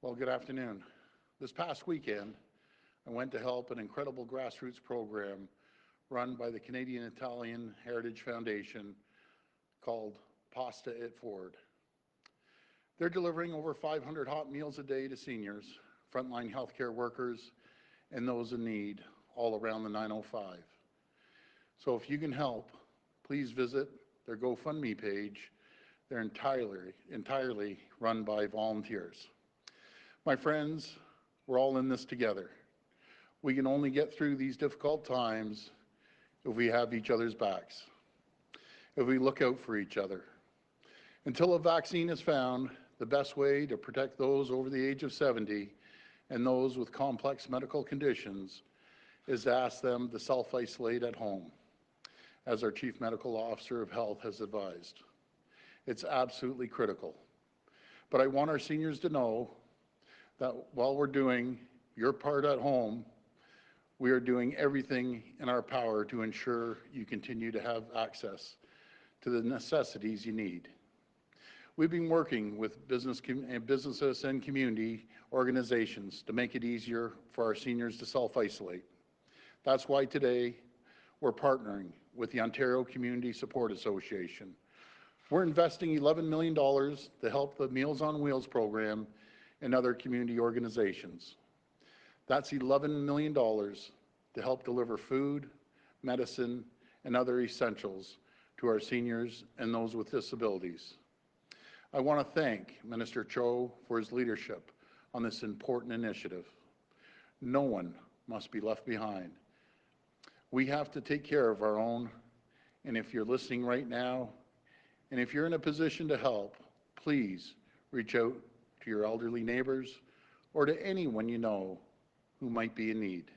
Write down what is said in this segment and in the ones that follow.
Well, good afternoon. This past weekend, I went to help an incredible grassroots program run by the Canadian Italian Heritage Foundation called Pasta It Forward. They're delivering over 500 hot meals a day to seniors, frontline healthcare workers, and those in need all around the 905. So if you can help, please visit their GoFundMe page. They're entirely run by volunteers. My friends, we're all in this together. We can only get through these difficult times if we have each other's backs, if we look out for each other. Until a vaccine is found, the best way to protect those over the age of 70 and those with complex medical conditions is to ask them to self-isolate at home, as our Chief Medical Officer of Health has advised. It's absolutely critical. But I want our seniors to know that while we're doing your part at home, we are doing everything in our power to ensure you continue to have access to the necessities you need. We've been working with businesses and community organizations to make it easier for our seniors to self-isolate. That's why today we're partnering with the Ontario Community Support Association. We're investing $11 million to help the Meals on Wheels program and other community organizations. That's $11 million to help deliver food, medicine, and other essentials to our seniors and those with disabilities. I want to thank Minister Cho for his leadership on this important initiative. No one must be left behind. We have to take care of our own, and if you're listening right now, and if you're in a position to help, please reach out to your elderly neighbors or to anyone you know who might be in need.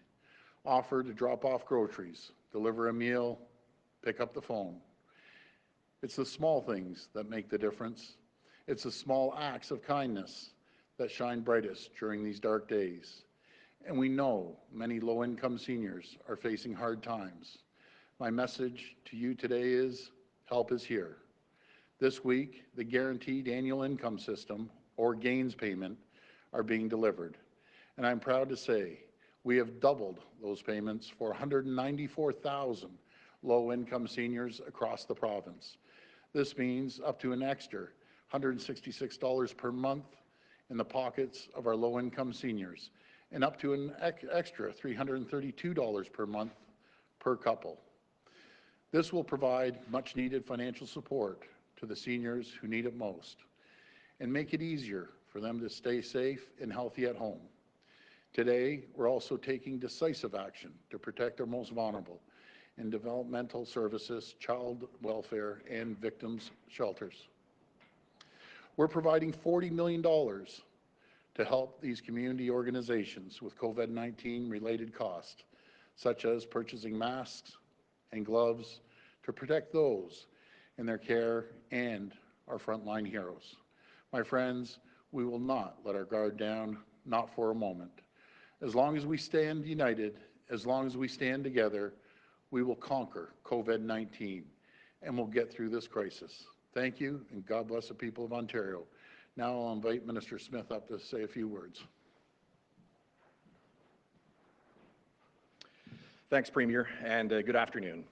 Offer to drop off groceries, deliver a meal, pick up the phone. It's the small things that make the difference. It's the small acts of kindness that shine brightest during these dark days. And we know many low-income seniors are facing hard times. My message to you today is, help is here. This week, the Guaranteed Annual Income System, or GAINS payment, are being delivered. And I'm proud to say we have doubled those payments for 194,000 low-income seniors across the province. This means up to an extra $166 per month in the pockets of our low-income seniors, and up to an extra $332 per month per couple. This will provide much-needed financial support to the seniors who need it most, and make it easier for them to stay safe and healthy at home. Today, we're also taking decisive action to protect our most vulnerable in developmental services, child welfare, and victims' shelters. We're providing $40 million to help these community organizations with COVID-19 related costs, such as purchasing masks and gloves to protect those in their care and our frontline heroes. My friends, we will not let our guard down, not for a moment. As long as we stand united, as long as we stand together, we will conquer COVID-19 and we'll get through this crisis. Thank you, and God bless the people of Ontario. Now I'll invite Minister Smith up to say a few words. Thanks, Premier, and good afternoon.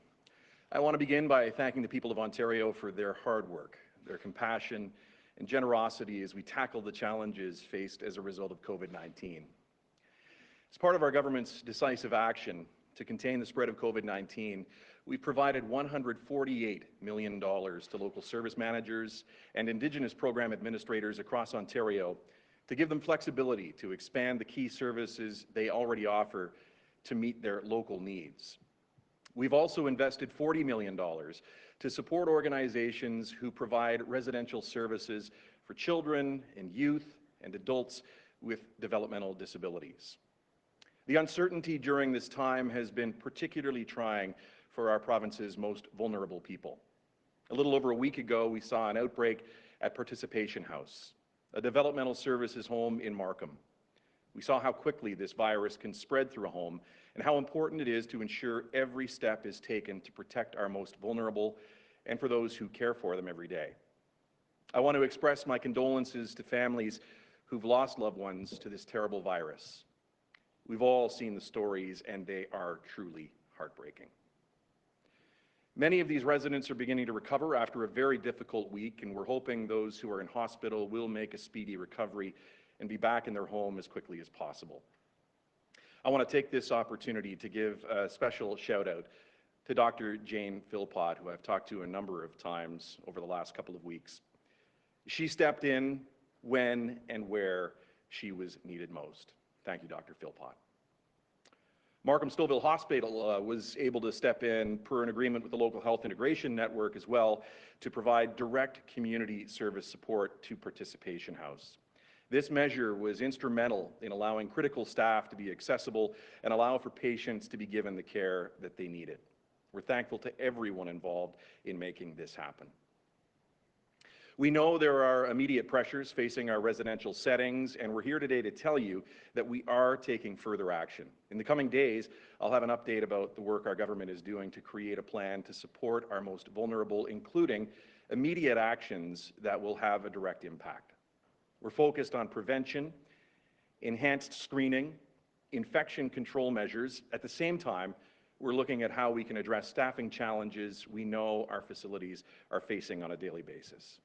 I want to begin by thanking the people of Ontario for their hard work, their compassion, and generosity as we tackle the challenges faced as a result of COVID-19. As part of our government's decisive action to contain the spread of COVID-19, we provided $148 million to local service managers and Indigenous program administrators across Ontario to give them flexibility to expand the key services they already offer to meet their local needs. We've also invested $40 million to support organizations who provide residential services for children and youth and adults with developmental disabilities. The uncertainty during this time has been particularly trying for our province's most vulnerable people. A little over a week ago, we saw an outbreak at Participation House, a developmental services home in Markham. We saw how quickly this virus can spread through a home and how important it is to ensure every step is taken to protect our most vulnerable and for those who care for them every day. I want to express my condolences to families who've lost loved ones to this terrible virus. We've all seen the stories, and they are truly heartbreaking. Many of these residents are beginning to recover after a very difficult week, and we're hoping those who are in hospital will make a speedy recovery and be back in their home as quickly as possible. I want to take this opportunity to give a special shout out to Dr. Jane Philpott, who I've talked to a number of times over the last couple of weeks. She stepped in when and where she was needed most. Thank you, Dr. Philpott. Markham-Stouffville Hospital was able to step in per an agreement with the local health integration network as well to provide direct community service support to Participation House. This measure was instrumental in allowing critical staff to be accessible and allow for patients to be given the care that they needed. We're thankful to everyone involved in making this happen. We know there are immediate pressures facing our residential settings, and we're here today to tell you that we are taking further action. In the coming days, I'll have an update about the work our government is doing to create a plan to support our most vulnerable, including immediate actions that will have a direct impact. We're focused on prevention, enhanced screening, infection control measures. At the same time, we're looking at how we can address staffing challenges we know our facilities are facing on a daily basis.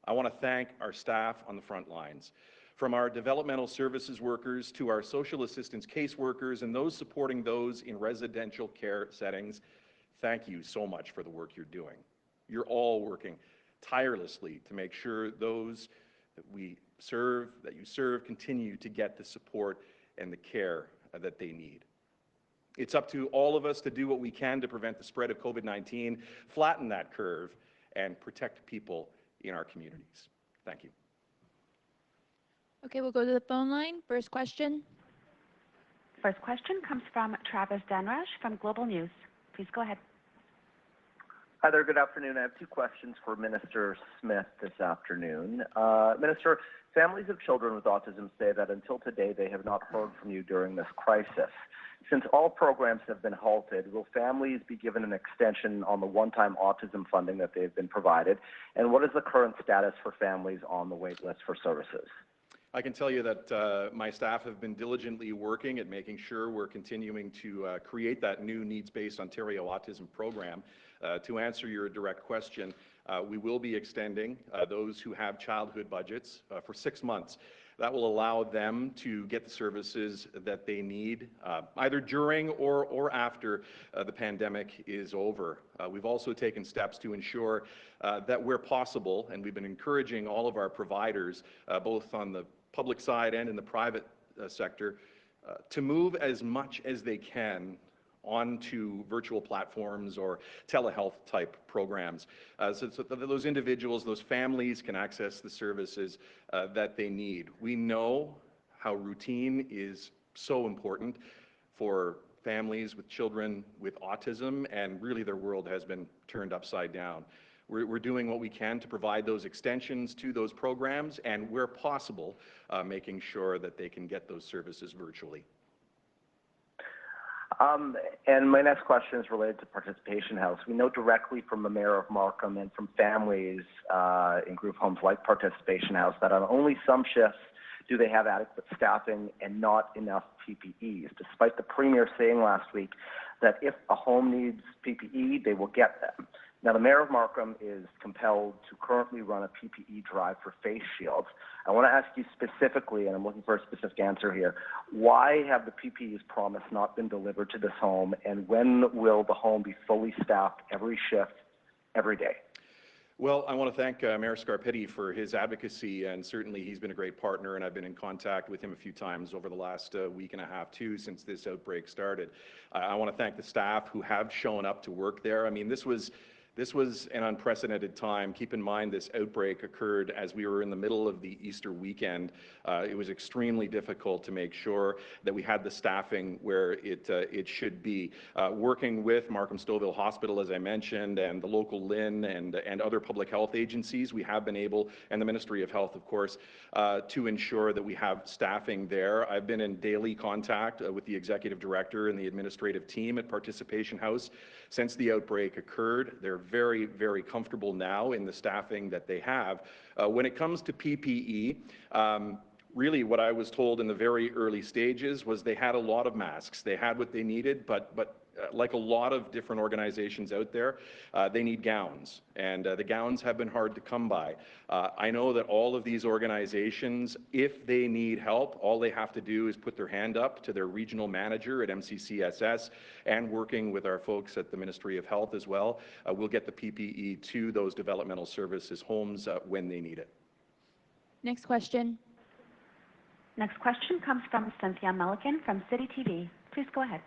I want to thank our staff on the front lines, from our developmental services workers to our social assistance caseworkers and those supporting those in residential care settings. Thank you so much for the work you're doing. You're all working tirelessly to make sure those that you serve, continue to get the support and the care that they need. It's up to all of us to do what we can to prevent the spread of COVID-19, flatten that curve, and protect people in our communities. Thank you. Okay, we'll go to the phone line. First question. First question comes from Travis Danrush from Global News. Please go ahead. Hi there, good afternoon. I have two questions for Minister Smith this afternoon. Minister, families of children with autism say that until today they have not heard from you during this crisis. Since all programs have been halted, will families be given an extension on the one-time autism funding that they've been provided? And what is the current status for families on the wait list for services? I can tell you that my staff have been diligently working at making sure we're continuing to create that new needs-based Ontario Autism program. To answer your direct question, we will be extending those who have childhood budgets for 6 months. That will allow them to get the services that they need, either during or after the pandemic is over. We've also taken steps to ensure that where possible, and we've been encouraging all of our providers, both on the public side and in the private sector, to move as much as they can onto virtual platforms or telehealth type programs, so that those individuals, those families can access the services that they need. We know how routine is so important for families with children with autism, and really their world has been turned upside down. We're doing what we can to provide those extensions to those programs, and where possible, making sure that they can get those services virtually. And my next question is related to Participation House. We know directly from the Mayor of Markham and from families in group homes like Participation House that on only some shifts do they have adequate staffing and not enough PPEs, despite the Premier saying last week that if a home needs PPE, they will get them. Now, the Mayor of Markham is compelled to currently run a PPE drive for face shields. I want to ask you specifically, and I'm looking for a specific answer here, why have the PPEs promised not been delivered to this home, and when will the home be fully staffed every shift, every day? Well, I want to thank Mayor Scarpitti for his advocacy, and certainly he's been a great partner, and I've been in contact with him a few times over the last week and a half too, since this outbreak started. I want to thank the staff who have shown up to work there. I mean, this was an unprecedented time. Keep in mind, this outbreak occurred as we were in the middle of the Easter weekend. It was extremely difficult to make sure that we had the staffing where it should be. Working with Markham-Stouffville Hospital, as I mentioned, and the local LHIN and other public health agencies, we have been able, and the Ministry of Health, of course, to ensure that we have staffing there. I've been in daily contact with the Executive Director and the administrative team at Participation House since the outbreak occurred. They're very, very comfortable now in the staffing that they have. When it comes to PPE, really what I was told in the very early stages was they had a lot of masks. They had what they needed, but like a lot of different organizations out there, they need gowns, and the gowns have been hard to come by. I know that all of these organizations, if they need help, all they have to do is put their hand up to their regional manager at MCCSS, and working with our folks at the Ministry of Health as well, we'll get the PPE to those developmental services homes when they need it. Next question. Next question comes from Cynthia Melican from City TV. Please go ahead.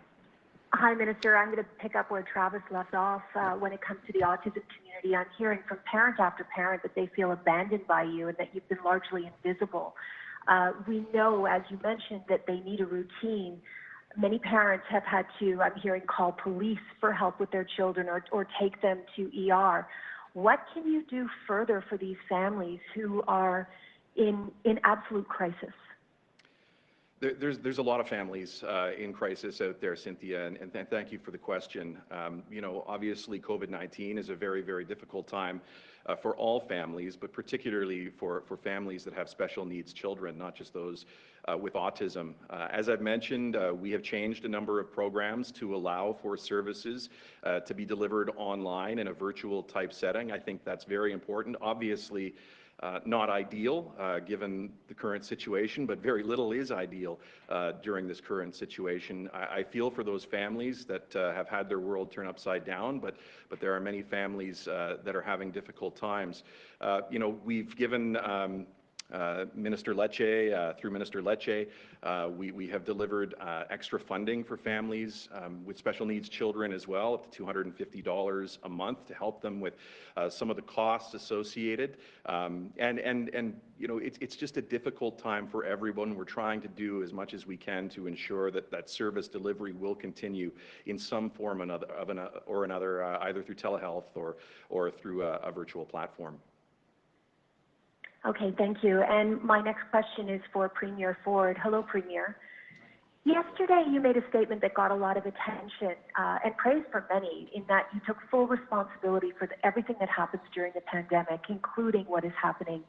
Hi, Minister. I'm going to pick up where Travis left off. When it comes to the autism community, I'm hearing from parent after parent that they feel abandoned by you and that you've been largely invisible. We know, as you mentioned, that they need a routine. Many parents have had to, I'm hearing, call police for help with their children or take them to ER. What can you do further for these families who are in absolute crisis? There's a lot of families in crisis out there, Cynthia, and thank you for the question. You know, obviously COVID-19 is a very, very difficult time for all families, but particularly for families that have special needs children, not just those with autism. As I've mentioned, we have changed a number of programs to allow for services to be delivered online in a virtual type setting. I think that's very important. Obviously, not ideal given the current situation, but very little is ideal during this current situation. I feel for those families that have had their world turn upside down, but there are many families that are having difficult times. You know, we've given Minister Lecce, through Minister Lecce, we have delivered extra funding for families with special needs children as well, up to $250 a month to help them with some of the costs associated. And you know, it's just a difficult time for everyone. We're trying to do as much as we can to ensure that that service delivery will continue in some form or another, either through telehealth or through a virtual platform. Okay, thank you. And my next question is for Premier Ford. Hello, Premier. Yesterday, you made a statement that got a lot of attention and praise from many, in that you took full responsibility for everything that happens during the pandemic, including what is happening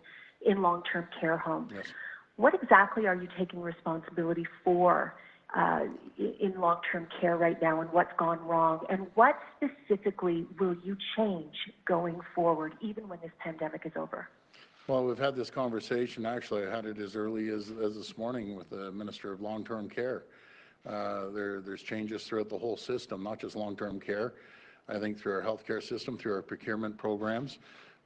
in long-term care homes. Yes. What exactly are you taking responsibility for in long-term care right now, and what's gone wrong? And what specifically will you change going forward, even when this pandemic is over? Well, we've had this conversation. Actually, I had it as early as this morning with the Minister of Long-Term Care. There's changes throughout the whole system, not just long-term care. I think through our healthcare system, through our procurement programs.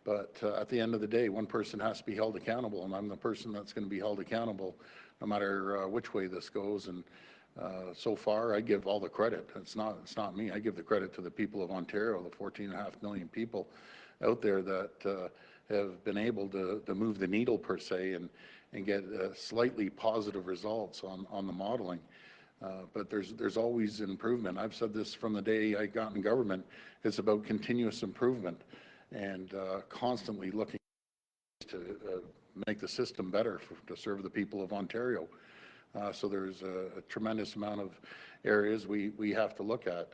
But at the end of the day, one person has to be held accountable, and I'm the person that's going to be held accountable no matter which way this goes. And so far, I give all the credit. It's not me. I give the credit to the people of Ontario, the 14.5 million people out there that have been able to move the needle per se and get slightly positive results on the modeling. But there's always improvement. I've said this from the day I got in government. It's about continuous improvement and constantly looking to make the system better to serve the people of Ontario. So there's a tremendous amount of areas we have to look at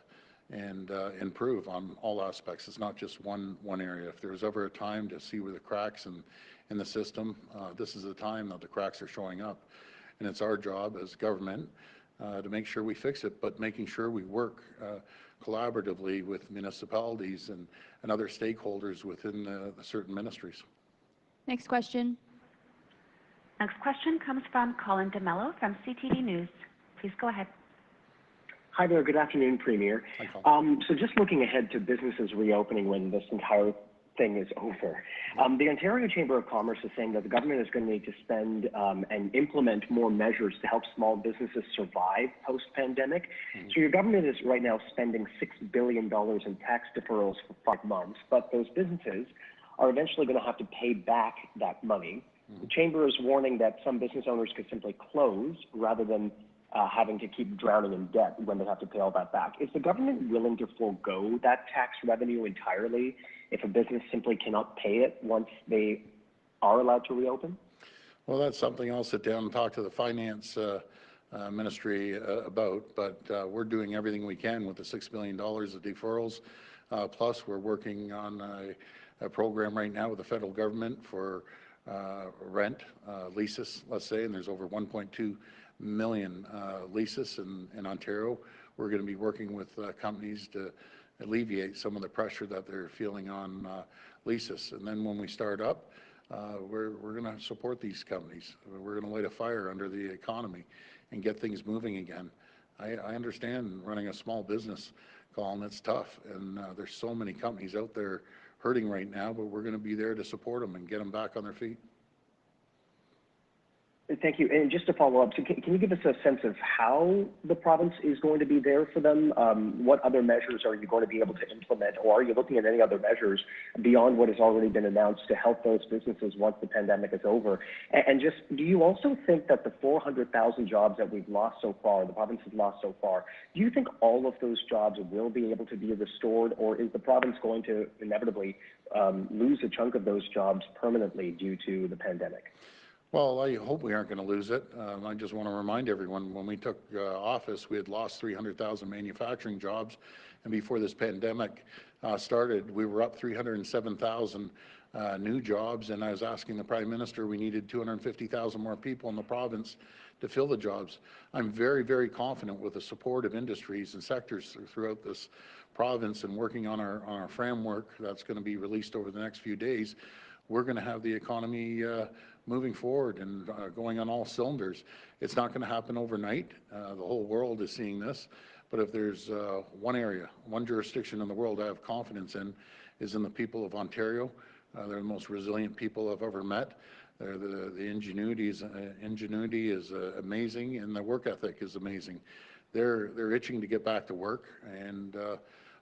and improve on all aspects. It's not just one area. If there's ever a time to see where the cracks in the system, this is the time that the cracks are showing up. And it's our job as government to make sure we fix it, but making sure we work collaboratively with municipalities and other stakeholders within the certain ministries. Next question. Next question comes from Colin DeMello from CTV News. Please go ahead. Hi there. Good afternoon, Premier. Hi, so just looking ahead to businesses reopening when this entire thing is over, the Ontario Chamber of Commerce is saying that the government is going to need to spend and implement more measures to help small businesses survive post-pandemic. Mm-hmm. So your government is right now spending $6 billion in tax deferrals for 5 months, but those businesses are eventually going to have to pay back that money. Mm-hmm. The Chamber is warning that some business owners could simply close rather than having to keep drowning in debt when they have to pay all that back. Is the government willing to forego that tax revenue entirely if a business simply cannot pay it once they are allowed to reopen? Well, that's something I'll sit down and talk to the finance ministry about, but we're doing everything we can with the $6 billion of deferrals Plus, we're working on a program right now with the federal government for rent leases, let's say, and there's over 1.2 million leases in Ontario. We're going to be working with companies to alleviate some of the pressure that they're feeling on leases. And then when we start up, we're going to support these companies. We're going to light a fire under the economy and get things moving again. I understand running a small business, Colin, it's tough, and there's so many companies out there hurting right now, but we're going to be there to support them and get them back on their feet. Thank you. And just to follow up, so can you give us a sense of how the province is going to be there for them? What other measures are you going to be able to implement, or are you looking at any other measures beyond what has already been announced to help those businesses once the pandemic is over? And just, do you also think that the 400,000 jobs that we've lost so far, the province has lost so far, do you think all of those jobs will be able to be restored, or is the province going to inevitably lose a chunk of those jobs permanently due to the pandemic? Well, I hope we aren't going to lose it. I just want to remind everyone, when we took office, we had lost 300,000 manufacturing jobs, and before this pandemic started, we were up 307,000 new jobs, and I was asking the Prime Minister, we needed 250,000 more people in the province to fill the jobs. I'm very, very confident with the support of industries and sectors throughout this province, and working on our framework that's going to be released over the next few days, we're going to have the economy moving forward and going on all cylinders. It's not going to happen overnight. The whole world is seeing this. But if there's one area, one jurisdiction in the world I have confidence in, is in the people of Ontario. They're the most resilient people I've ever met. The ingenuity is amazing, and the work ethic is amazing. They're itching to get back to work, and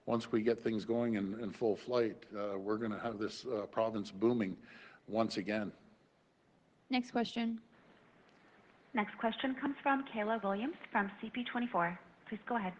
once we get things going in full flight, we're going to have this province booming once again. Next question. Next question comes from Kayla Williams from CP24. Please go ahead.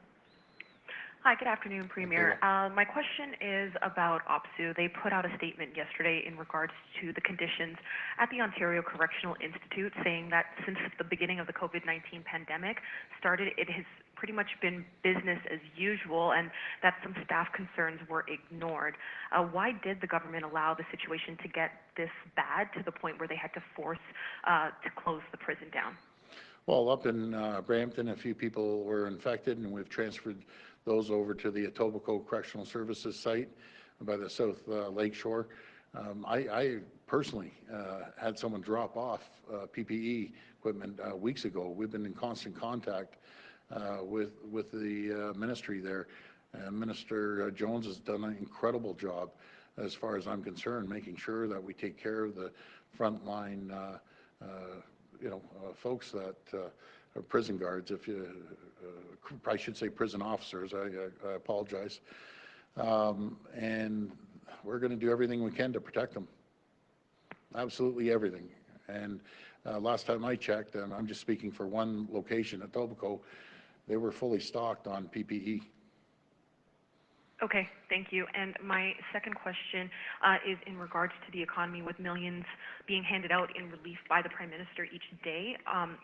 Hi, good afternoon, Premier. My question is about OPSEU. They put out a statement yesterday in regards to the conditions at the Ontario Correctional Institute, saying that since the beginning of the COVID-19 pandemic started, it has pretty much been business as usual, and that some staff concerns were ignored. Why did the government allow the situation to get this bad to the point where they had to force to close the prison down? Well, up in Brampton, a few people were infected, and we've transferred those over to the Etobicoke Correctional Services site by the South Lakeshore. I personally had someone drop off PPE equipment weeks ago. We've been in constant contact with the ministry there. Minister Jones has done an incredible job, as far as I'm concerned, making sure that we take care of the frontline folks that are prison guards. I should say prison officers. I apologize. And we're going to do everything we can to protect them. Absolutely everything. And last time I checked, and I'm just speaking for one location at Etobicoke, they were fully stocked on PPE. Okay, thank you. And my second question is in regards to the economy, with millions being handed out in relief by the Prime Minister each day.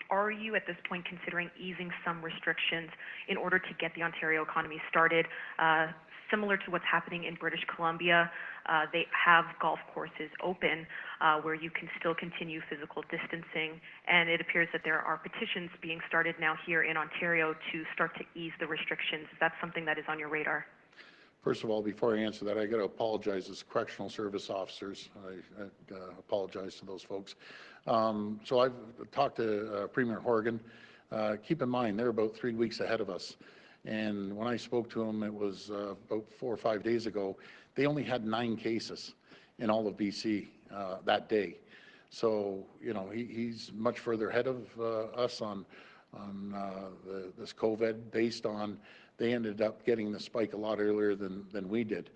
Are you at this point considering easing some restrictions in order to get the Ontario economy started? Similar to what's happening in British Columbia, they have golf courses open where you can still continue physical distancing, and it appears that there are petitions being started now here in Ontario to start to ease the restrictions. Is that something that is on your radar? First of all, before I answer that, I got to apologize as correctional service officers. I apologize to those folks. So I've talked to Premier Horgan. Keep in mind, they're about 3 weeks ahead of us. And when I spoke to him, it was about 4 or 5 days ago. They only had 9 cases in all of BC that day. So, you know, he's much further ahead of us on this COVID, based on they ended up getting the spike a lot earlier than we did.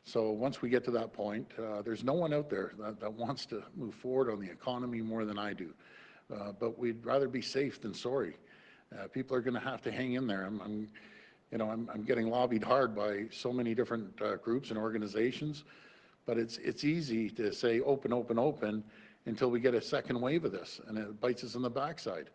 So once we get to that point, there's no one out there that wants to move forward on the economy more than I do. But we'd rather be safe than sorry. People are going to have to hang in there. I'm getting lobbied hard by so many different groups and organizations, but it's easy to say open, open, open until we get a second wave of this, and it bites us in the backside.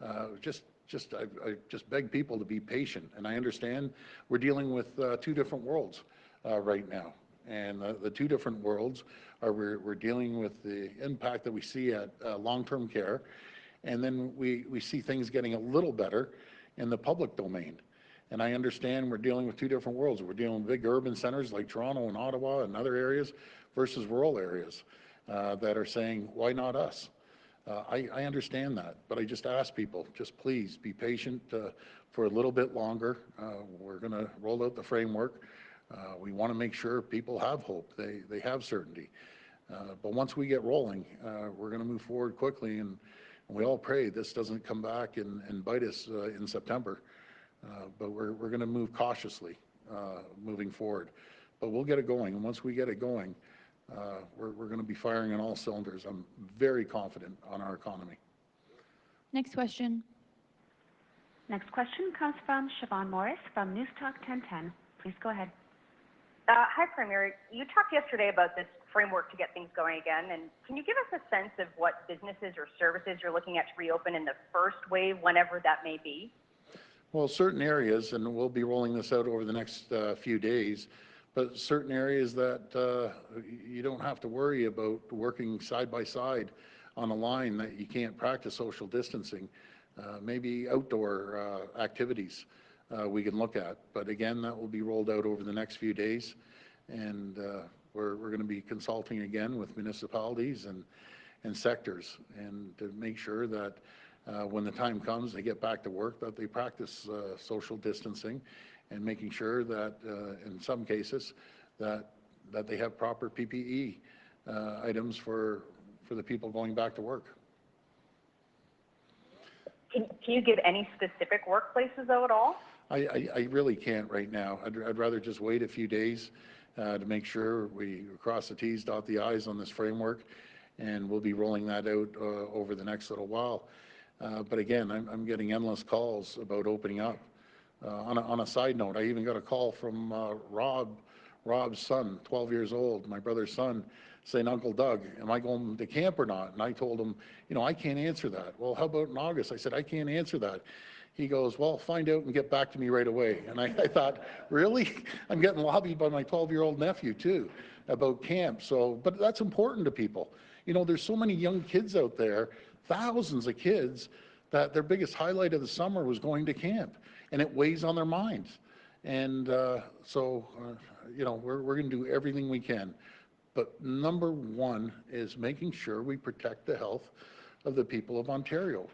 I just beg people to be patient, and I understand we're dealing with 2 different worlds. right now. And the two different worlds are we're dealing with the impact that we see at long-term care, and then we see things getting a little better in the public domain. And I understand we're dealing with two different worlds. We're dealing with big urban centers like Toronto and Ottawa and other areas versus rural areas that are saying, why not us? I understand that, but I just ask people, just please be patient for a little bit longer. We're going to roll out the framework. We want to make sure people have hope, they have certainty. But once we get rolling, we're going to move forward quickly, and we all pray this doesn't come back and bite us in September. But we're going to move cautiously moving forward. But we'll get it going, and once we get it going, we're going to be firing on all cylinders. I'm very confident on our economy. Next question. Next question comes from Siobhan Morris from News Talk 1010. Please go ahead. Hi, Premier. You talked yesterday about this framework to get things going again, and can you give us a sense of what businesses or services you're looking at to reopen in the first wave, whenever that may be? Well, certain areas, and we'll be rolling this out over the next few days, but certain areas that you don't have to worry about working side by side on a line that you can't practice social distancing, maybe outdoor activities we can look at. But again, that will be rolled out over the next few days, and we're going to be consulting again with municipalities and sectors, and to make sure that when the time comes, they get back to work, that they practice social distancing, and making sure that in some cases that they have proper PPE items for the people going back to work. Can you give any specific workplaces though at all? I really can't right now. I'd rather just wait a few days to make sure we cross the T's, dot the I's on this framework, and we'll be rolling that out over the next little while. But again, I'm getting endless calls about opening up. On a side note, I even got a call from Rob's son, 12 years old, my brother's son, saying, Uncle Doug, am I going to camp or not? And I told him, you know, I can't answer that. Well, how about in August? I said, I can't answer that. He goes, well, find out and get back to me right away. And I thought, really? I'm getting lobbied by my 12-year-old nephew too about camp. So, but that's important to people. You know, there's so many young kids out there, thousands of kids, that their biggest highlight of the summer was going to camp, and it weighs on their minds. And you know, we're going to do everything we can. But number one is making sure we protect the health of the people of Ontario.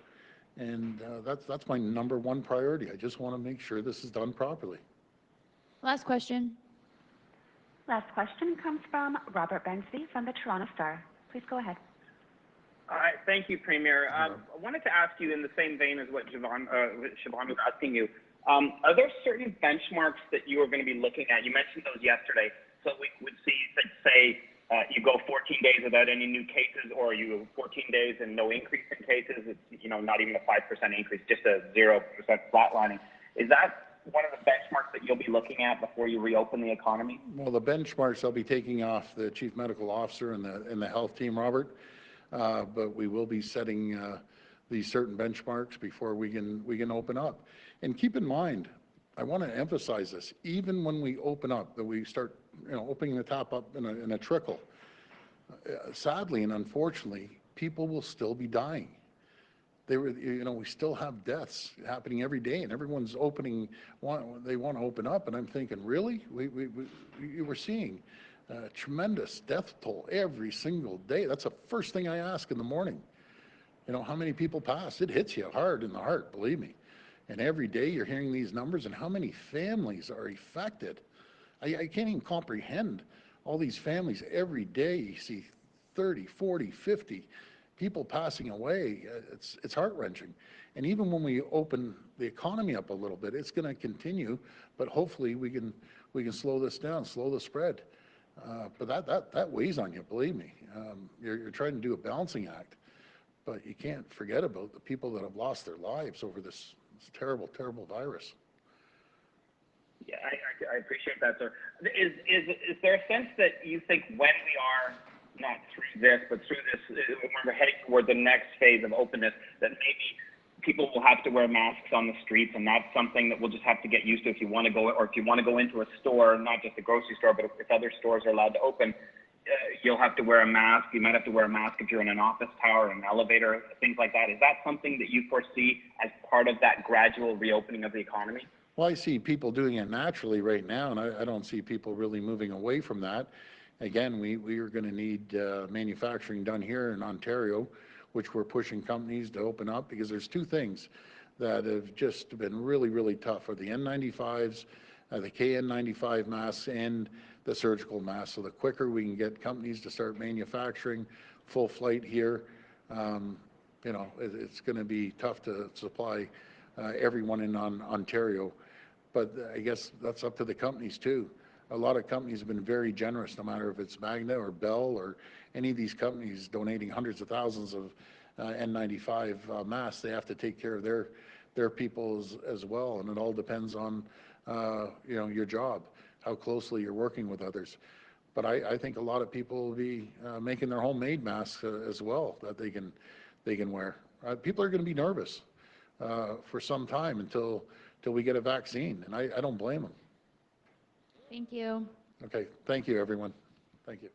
And that's my number one priority. I just want to make sure this is done properly. Last question. Last question comes from Robert Bensby from the Toronto Star. Please go ahead. Thank you, Premier. I wanted to ask you in the same vein as what Siobhan was asking you. Are there certain benchmarks that you are going to be looking at? You mentioned those yesterday. So we would see, say, you go 14 days without any new cases, or you go 14 days and no increase in cases. It's, you know, not even a 5% increase, just a 0% flatlining. Is that one of the benchmarks that you'll be looking at before you reopen the economy? Well, the benchmarks I'll be taking off the Chief Medical Officer and the health team, Robert. But we will be setting these certain benchmarks before we can open up. And keep in mind, I want to emphasize this, even when we open up, that we start, you know, opening the top up in a trickle, sadly and unfortunately, people will still be dying. You know, we still have deaths happening every day, and everyone's opening, they want to open up, and I'm thinking, really? We're seeing tremendous death toll every single day. That's the first thing I ask in the morning. You know, how many people pass? It hits you hard in the heart, believe me. And every day you're hearing these numbers, and how many families are affected. I can't even comprehend all these families. Every day you see 30, 40, 50 people passing away. It's heart-wrenching. And even when we open the economy up a little bit, it's going to continue, but hopefully we can slow this down, slow the spread. But that weighs on you, believe me. You're trying to do a balancing act, but you can't forget about the people that have lost their lives over this terrible, terrible virus. Yeah, I appreciate that, sir. Is there a sense that you think when we are not through this, but through this, when we're heading toward the next phase of openness, that maybe people will have to wear masks on the streets, and that's something that we'll just have to get used to if you want to go, or if you want to go into a store, not just a grocery store, but if other stores are allowed to open, you'll have to wear a mask. You might have to wear a mask if you're in an office tower, an elevator, things like that. Is that something that you foresee as part of that gradual reopening of the economy? Well, I see people doing it naturally right now, and I don't see people really moving away from that. Again, we are going to need manufacturing done here in Ontario, which we're pushing companies to open up, because there's two things that have just been really, really tough, are the N95s, the KN95 masks, and the surgical masks. So the quicker we can get companies to start manufacturing full flight here, you know, it's going to be tough to supply everyone in Ontario. But I guess that's up to the companies too. A lot of companies have been very generous, no matter if it's Magna or Bell or any of these companies donating hundreds of thousands of N95 masks. They have to take care of their people as well, and it all depends on you know, your job, how closely you're working with others. But I think a lot of people will be making their homemade masks as well that they can wear. People are going to be nervous for some time until we get a vaccine, and I don't blame them. Thank you. Okay, thank you, everyone. Thank you.